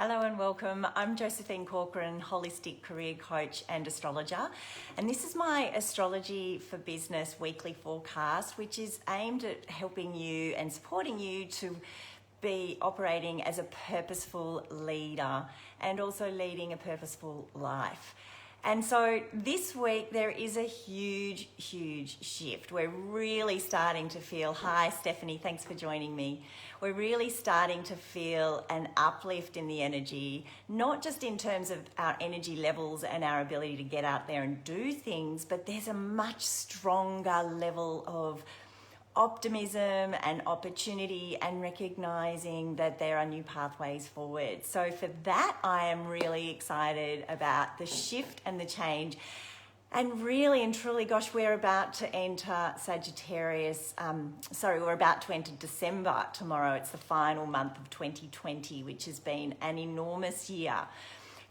Hello and welcome. I'm Josephine Corcoran, holistic career coach and astrologer. And this is my Astrology for Business weekly forecast, which is aimed at helping you and supporting you to be operating as a purposeful leader and also leading a purposeful life. And so this week there is a huge shift. We're really starting to feel, hi Stephanie, thanks for joining me. We're really starting to feel an uplift in the energy, not just in terms of our energy levels and our ability to get out there and do things, but there's a much stronger level of optimism and opportunity and recognizing that there are new pathways forward. So for that, I am really excited about the shift and the change. And really and truly, gosh, we're about to enter Sagittarius. We're about to enter December tomorrow. It's the final month of 2020, which has been an enormous year.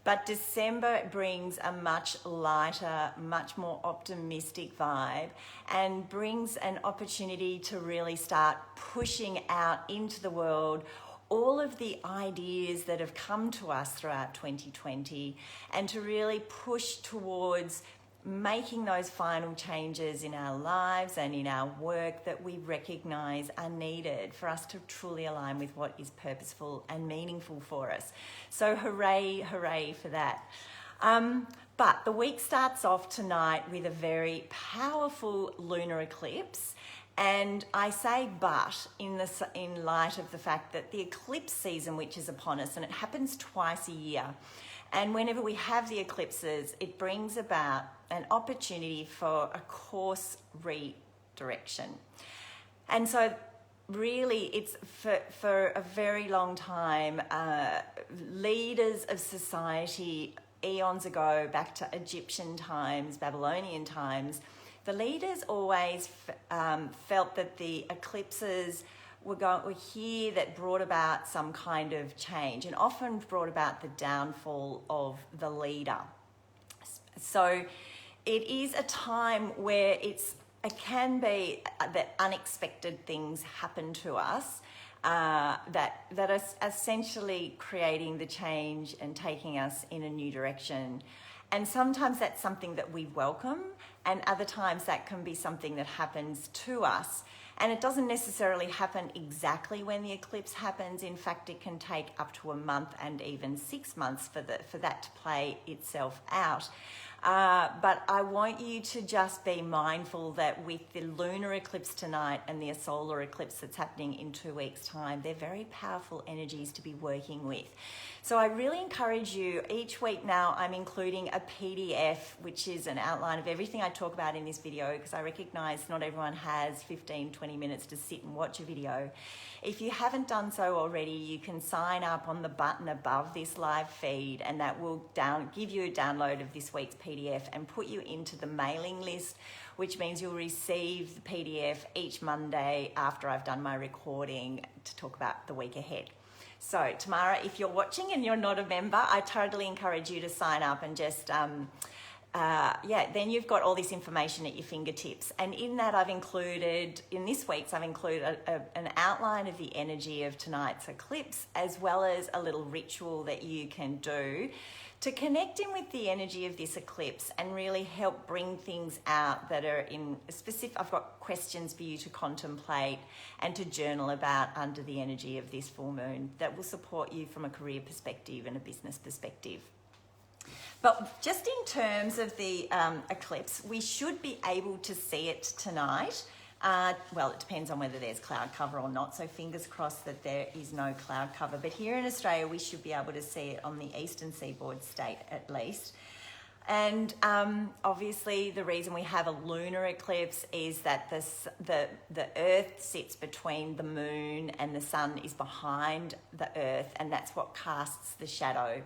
But December brings a much lighter, much more optimistic vibe and brings an opportunity to really start pushing out into the world all of the ideas that have come to us throughout 2020 and to really push towards making those final changes in our lives and in our work that we recognize are needed for us to truly align with what is purposeful and meaningful for us. So hooray for that. But the week starts off tonight with a very powerful lunar eclipse. And I say but in light of the fact that the eclipse season, which is upon us, and it happens twice a year. And whenever we have the eclipses, it brings about an opportunity for a course redirection. And so really it's for a very long time, leaders of society, eons ago, back to Egyptian times, Babylonian times, the leaders always felt that the eclipses were here that brought about some kind of change and often brought about the downfall of the leader. So it is a time where it can be that unexpected things happen to us that are essentially creating the change and taking us in a new direction. And sometimes that's something that we welcome, and other times that can be something that happens to us. And it doesn't necessarily happen exactly when the eclipse happens. In fact, it can take up to a month and even 6 months for that to play itself out. But I want you to just be mindful that with the lunar eclipse tonight and the solar eclipse that's happening in 2 weeks' time, they're very powerful energies to be working with. So I really encourage you, each week now I'm including a PDF, which is an outline of everything I talk about in this video, because I recognize not everyone has 15-20 minutes to sit and watch a video. If you haven't done so already, you can sign up on the button above this live feed, and that will give you a download of this week's PDF and put you into the mailing list, which means you'll receive the PDF each Monday after I've done my recording to talk about the week ahead. So Tamara, if you're watching and you're not a member, I totally encourage you to sign up and just, then you've got all this information at your fingertips. And in that in this week's, I've included an outline of the energy of tonight's eclipse, as well as a little ritual that you can do to connect in with the energy of this eclipse and really help bring things out that are in specific. I've got questions for you to contemplate and to journal about under the energy of this full moon that will support you from a career perspective and a business perspective. But just in terms of the eclipse, we should be able to see it tonight. Well, it depends on whether there's cloud cover or not, so fingers crossed that there is no cloud cover. But here in Australia, we should be able to see it on the eastern seaboard state at least. And obviously the reason we have a lunar eclipse is that the Earth sits between the moon and the sun is behind the Earth, and that's what casts the shadow.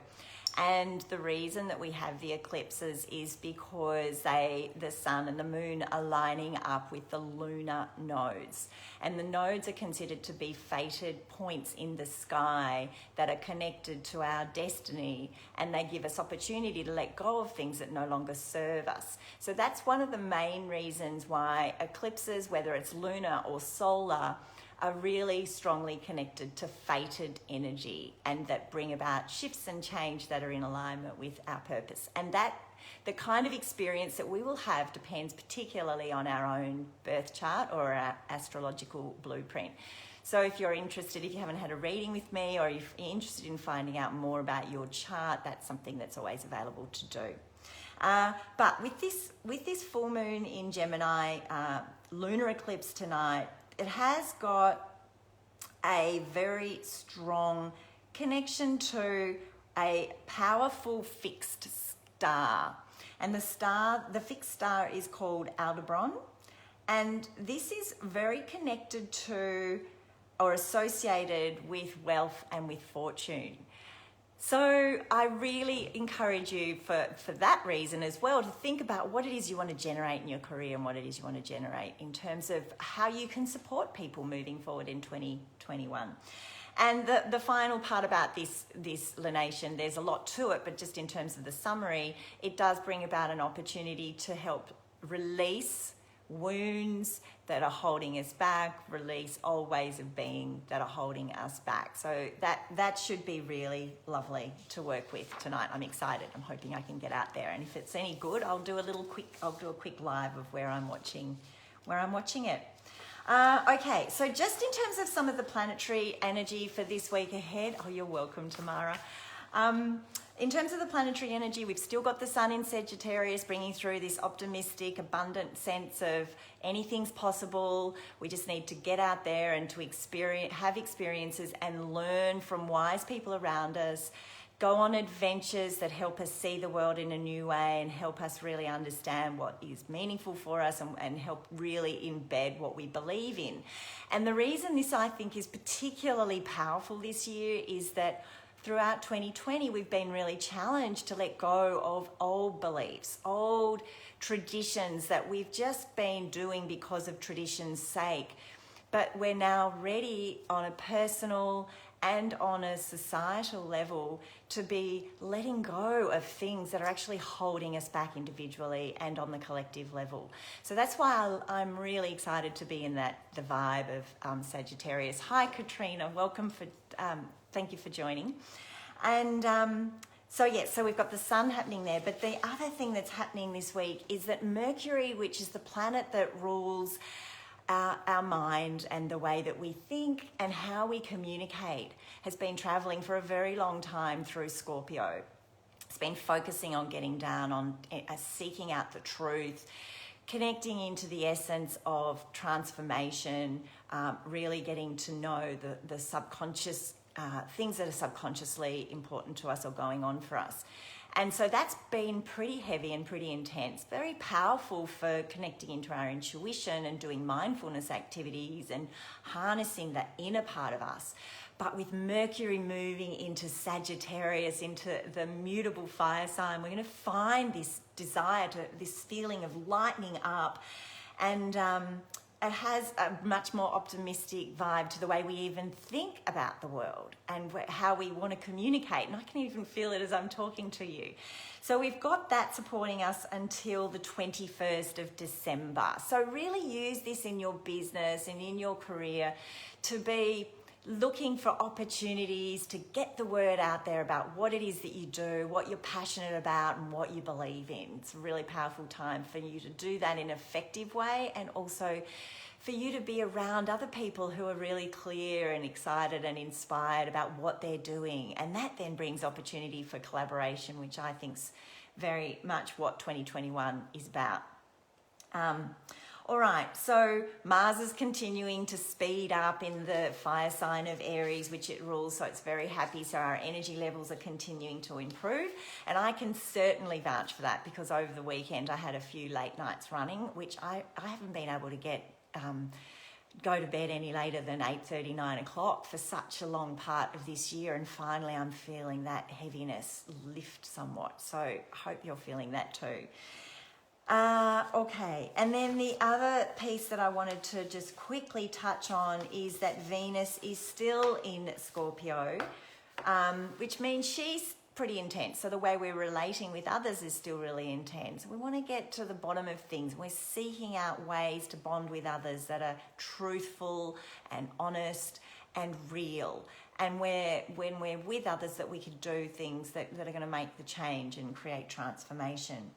And the reason that we have the eclipses is because the sun and the moon are lining up with the lunar nodes. And the nodes are considered to be fated points in the sky that are connected to our destiny, and they give us opportunity to let go of things that no longer serve us. So that's one of the main reasons why eclipses, whether it's lunar or solar, are really strongly connected to fated energy and that bring about shifts and change that are in alignment with our purpose. And that the kind of experience that we will have depends particularly on our own birth chart or our astrological blueprint. So if you're interested, if you haven't had a reading with me, or if you're interested in finding out more about your chart, that's something that's always available to do. But with this full moon in Gemini, lunar eclipse tonight, it has got a very strong connection to a powerful fixed star. And the fixed star is called Aldebaran. And this is very connected to or associated with wealth and with fortune. So I really encourage you for that reason as well to think about what it is you want to generate in your career and what it is you want to generate in terms of how you can support people moving forward in 2021. And the final part about this lunation, there's a lot to it, but just in terms of the summary, it does bring about an opportunity to help release wounds that are holding us back, release old ways of being that are holding us back. So that should be really lovely to work with tonight. I'm excited. I'm hoping I can get out there, and if it's any good, I'll do a quick live of where I'm watching it. Okay, so just in terms of some of the planetary energy for this week ahead, oh, you're welcome, Tamara. In terms of the planetary energy, we've still got the sun in Sagittarius bringing through this optimistic, abundant sense of anything's possible. We just need to get out there and to have experiences and learn from wise people around us, go on adventures that help us see the world in a new way and help us really understand what is meaningful for us and help really embed what we believe in. And the reason this, I think, is particularly powerful this year is that throughout 2020, we've been really challenged to let go of old beliefs, old traditions that we've just been doing because of tradition's sake. But we're now ready on a personal and on a societal level to be letting go of things that are actually holding us back individually and on the collective level. So that's why I'm really excited to be in the vibe of Sagittarius. Hi, Katrina. Welcome. Thank you for joining. And so we've got the sun happening there. But the other thing that's happening this week is that Mercury, which is the planet that rules our mind and the way that we think and how we communicate, has been traveling for a very long time through Scorpio. It's been focusing on getting down on seeking out the truth, connecting into the essence of transformation, really getting to know the subconscious things that are subconsciously important to us or going on for us. And so that's been pretty heavy and pretty intense, very powerful for connecting into our intuition and doing mindfulness activities and harnessing the inner part of us. But with Mercury moving into Sagittarius, into the mutable fire sign, we're going to find this desire, this feeling of lightening up, and it has a much more optimistic vibe to the way we even think about the world and how we want to communicate. And I can even feel it as I'm talking to you. So we've got that supporting us until the 21st of December. So really use this in your business and in your career to be looking for opportunities to get the word out there about what it is that you do, what you're passionate about, and what you believe in. It's a really powerful time for you to do that in an effective way, and also for you to be around other people who are really clear and excited and inspired about what they're doing. And that then brings opportunity for collaboration, which I think is very much what 2021 is about. All right, so Mars is continuing to speed up in the fire sign of Aries, which it rules, so it's very happy. So our energy levels are continuing to improve. And I can certainly vouch for that, because over the weekend I had a few late nights running, which I haven't been able to go to bed any later than 8:30, 9 o'clock for such a long part of this year. And finally I'm feeling that heaviness lift somewhat. So I hope you're feeling that too. Okay, and then the other piece that I wanted to just quickly touch on is that Venus is still in Scorpio, which means she's pretty intense. So the way we're relating with others is still really intense. We want to get to the bottom of things. We're seeking out ways to bond with others that are truthful and honest and real. And when we're with others, that we can do things that are going to make the change and create transformation.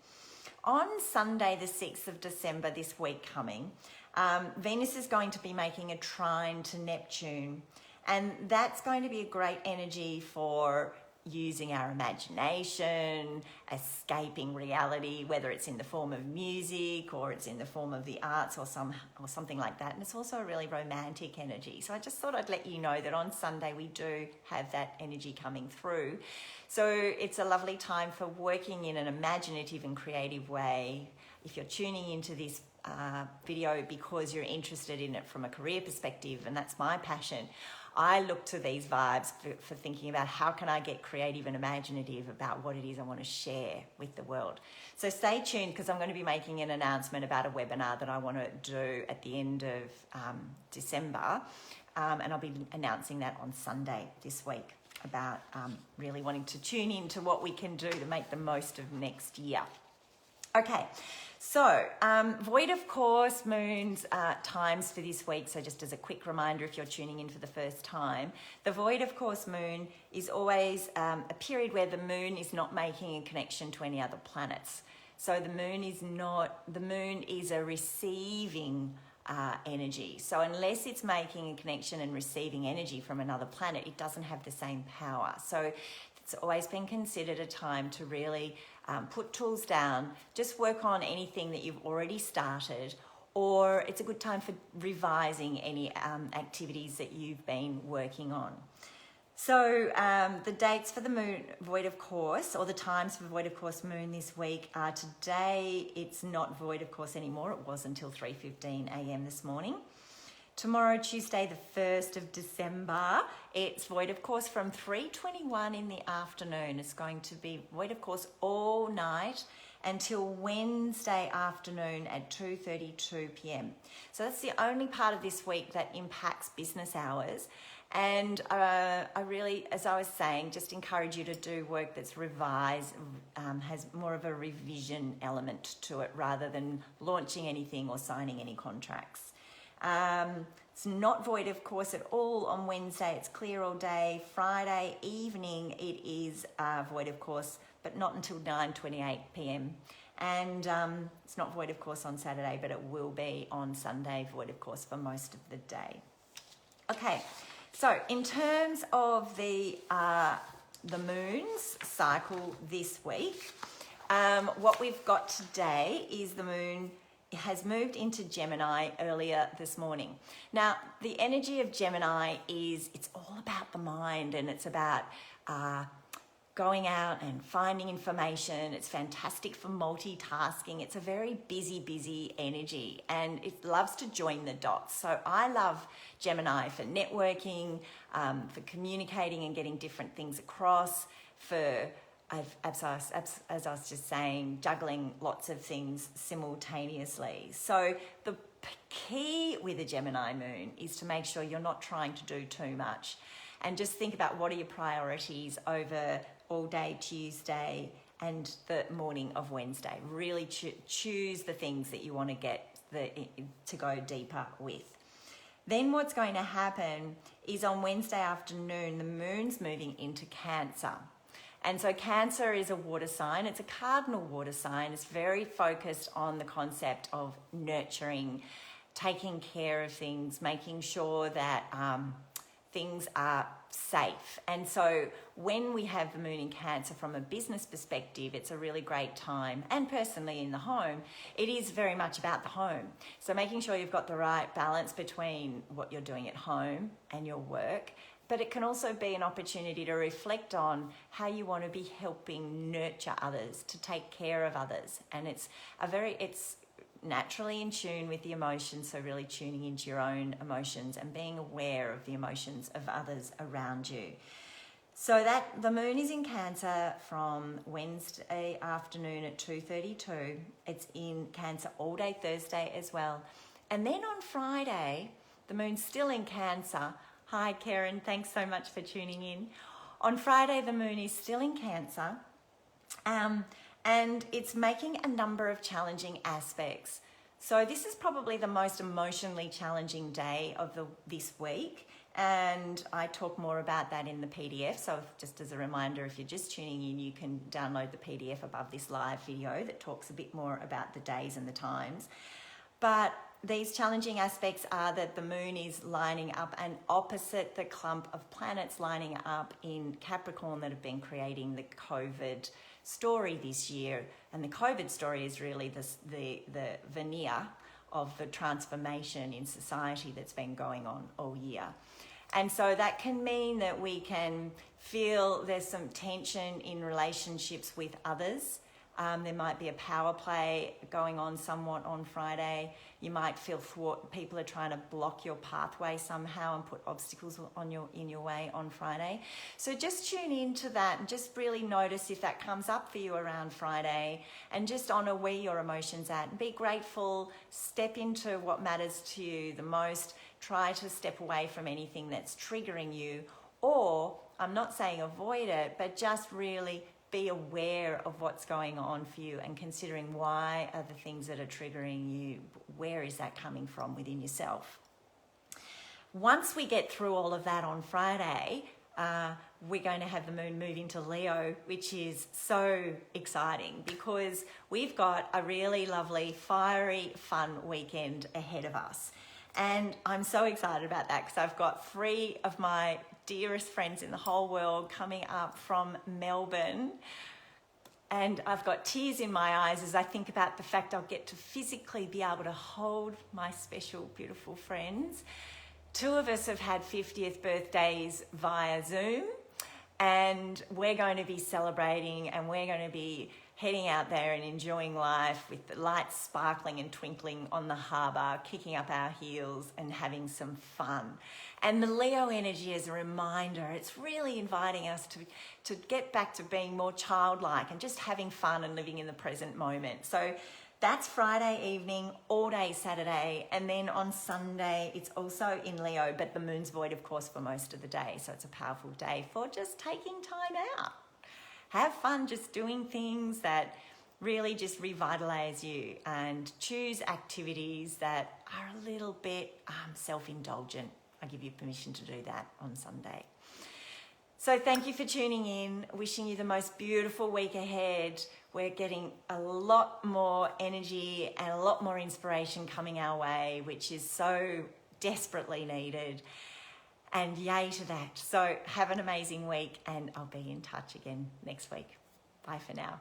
On Sunday, the 6th of December, this week coming, Venus is going to be making a trine to Neptune. And that's going to be a great energy for using our imagination, escaping reality, whether it's in the form of music or it's in the form of the arts or something like that. And it's also a really romantic energy. So I just thought I'd let you know that on Sunday we do have that energy coming through. So it's a lovely time for working in an imaginative and creative way. If you're tuning into this video because you're interested in it from a career perspective, and that's my passion, I look to these vibes for thinking about how can I get creative and imaginative about what it is I want to share with the world. So stay tuned, because I'm going to be making an announcement about a webinar that I want to do at the end of December, and I'll be announcing that on Sunday this week about really wanting to tune into what we can do to make the most of next year. Okay, so void of course moons times for this week. So just as a quick reminder, if you're tuning in for the first time, the void of course moon is always a period where the moon is not making a connection to any other planets. So the moon is a receiving energy. So unless it's making a connection and receiving energy from another planet, it doesn't have the same power. So it's always been considered a time to really put tools down, just work on anything that you've already started, or it's a good time for revising any activities that you've been working on. So the dates for the moon void of course, or the times for void of course moon this week are today. It's not void of course anymore. It was until 3:15 a.m. this morning. Tomorrow, Tuesday, the 1st of December, it's void of course from 3:21 in the afternoon. It's going to be void of course all night until Wednesday afternoon at 2:32 p.m. So that's the only part of this week that impacts business hours. And I really, as I was saying, just encourage you to do work that's revised, has more of a revision element to it rather than launching anything or signing any contracts. It's not void of course at all on Wednesday. It's clear all day. Friday evening it is void of course, but not until 9:28 p.m. And it's not void of course on Saturday, but it will be on Sunday void of course for most of the day. Okay, so in terms of the moon's cycle this week, what we've got today is the moon has moved into Gemini earlier this morning. Now, the energy of Gemini it's all about the mind, and it's about going out and finding information. It's fantastic for multitasking. It's a very busy energy, and it loves to join the dots. So I love Gemini for networking, for communicating and getting different things across, for as I was just saying, juggling lots of things simultaneously. So the key with a Gemini moon is to make sure you're not trying to do too much, and just think about what are your priorities over all day Tuesday and the morning of Wednesday. Really choose the things that you want to get to go deeper with. Then what's going to happen is on Wednesday afternoon, the moon's moving into Cancer. And so Cancer is a water sign. It's a cardinal water sign. It's very focused on the concept of nurturing, taking care of things, making sure that things are safe. And so when we have the moon in Cancer from a business perspective, it's a really great time. And personally in the home, it is very much about the home. So making sure you've got the right balance between what you're doing at home and your work. But it can also be an opportunity to reflect on how you want to be helping nurture others, to take care of others. And it's naturally in tune with the emotions, so really tuning into your own emotions and being aware of the emotions of others around you. So that the moon is in Cancer from Wednesday afternoon at 2:32. It's in Cancer all day Thursday as well. And then on Friday, the moon's still in Cancer. Hi, Karen. Thanks so much for tuning in. On Friday, the moon is still in Cancer, and it's making a number of challenging aspects. So this is probably the most emotionally challenging day of this week, and I talk more about that in the PDF. So just as a reminder, if you're just tuning in, you can download the PDF above this live video that talks a bit more about the days and the times. But these challenging aspects are that the moon is lining up and opposite the clump of planets lining up in Capricorn that have been creating the COVID story this year. And the COVID story is really the veneer of the transformation in society that's been going on all year. And so that can mean that we can feel there's some tension in relationships with others. There might be a power play going on somewhat on Friday. You might feel people are trying to block your pathway somehow and put obstacles in your way on Friday. So just tune into that and just really notice if that comes up for you around Friday, and just honour where your emotions at and be grateful. Step into what matters to you the most. Try to step away from anything that's triggering you, or I'm not saying avoid it, but just really be aware of what's going on for you and considering why are the things that are triggering you, where is that coming from within yourself. Once we get through all of that on Friday, we're going to have the moon move into Leo, which is so exciting because we've got a really lovely, fiery, fun weekend ahead of us. And I'm so excited about that because I've got 3 of my dearest friends in the whole world coming up from Melbourne. And I've got tears in my eyes as I think about the fact I'll get to physically be able to hold my special, beautiful friends. 2 of us have had 50th birthdays via Zoom, and we're going to be celebrating, and we're going to be heading out there and enjoying life with the lights sparkling and twinkling on the harbour, kicking up our heels and having some fun. And the Leo energy is a reminder. It's really inviting us to get back to being more childlike and just having fun and living in the present moment. So that's Friday evening, all day Saturday, and then on Sunday it's also in Leo, but the moon's void, of course, for most of the day. So it's a powerful day for just taking time out. Have fun just doing things that really just revitalise you, and choose activities that are a little bit self-indulgent. I give you permission to do that on Sunday. So thank you for tuning in. Wishing you the most beautiful week ahead. We're getting a lot more energy and a lot more inspiration coming our way, which is so desperately needed. And yay to that. So have an amazing week, and I'll be in touch again next week. Bye for now.